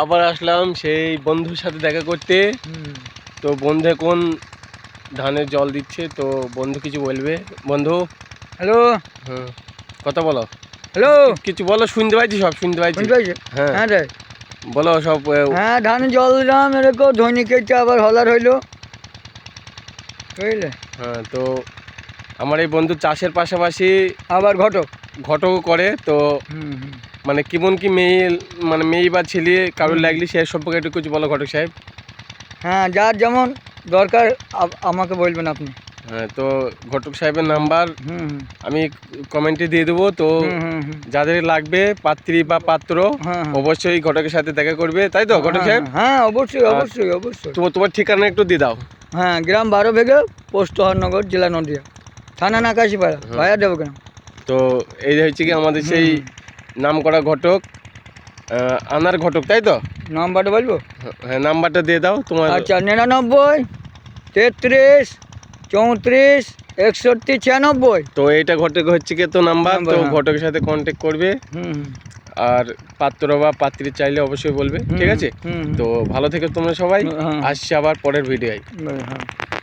আবার আসলাম সেই বন্ধুর সাথে দেখা করতে। তো বন্ধু এখন ধানে জল দিচ্ছে, তো বন্ধু কিছু বলবে। বন্ধু হ্যালো। কথা বলো। হ্যালো, কিছু বলো, শুনতে পাইছি, সব শুনতে পাইছি। হ্যাঁ হ্যাঁ রে, বলো সব। হ্যাঁ ধানে জল দিলাম, এরকম ধৈনিকেটা আবার হলার হইলো, বুঝলে। হ্যাঁ, তো আমার এই বন্ধু চাষের পাশাপাশি আবার ঘটক ঘটকও করে। তো মানে কেমন কি মেয়ে, মানে মেয়ে বা ছেলে কারোর লাগলি সে সম্পর্কে একটু কিছু বলো ঘটক সাহেব। হ্যাঁ, যার যেমন দরকার আমাকে বলবেন আপনি। হ্যাঁ, তো ঘটক সাহেবের নাম্বার আমি কমেন্টে দিয়ে দেবো। তো যাদের লাগবে পাত্রী বা পাত্র অবশ্যই ঘটকের সাথে দেখা করবে, তাই তো ঘটক সাহেব? হ্যাঁ, অবশ্যই অবশ্যই অবশ্যই। তোমার ঠিকানা একটু দিয়ে দাও। হ্যাঁ, গ্রাম 12 ভেগে, পোস্ট হরনগর, জেলা নদিয়া, থানা নাকাশিপাড়া, ভাইয়া দেবগ্রাম। তো এই হচ্ছে কি আমাদের সেই নাম করা ঘটক, আনার ঘটক, তাই তো? নাম্বারটা বলবো? হ্যাঁ, নাম্বারটা দিয়ে দাও তোমার। আচ্ছা, 99 33 34 61 96। তো এইটা ঘটক হচ্ছে কি তো নাম্বার, তো ঘটকের সাথে কন্ট্যাক্ট করবে। আর পাত্র বা পাত্রী চাইলে অবশ্যই বলবে, ঠিক আছে? তো ভালো থেকো তোমরা সবাই, আসছি আবার পরের ভিডিওয়।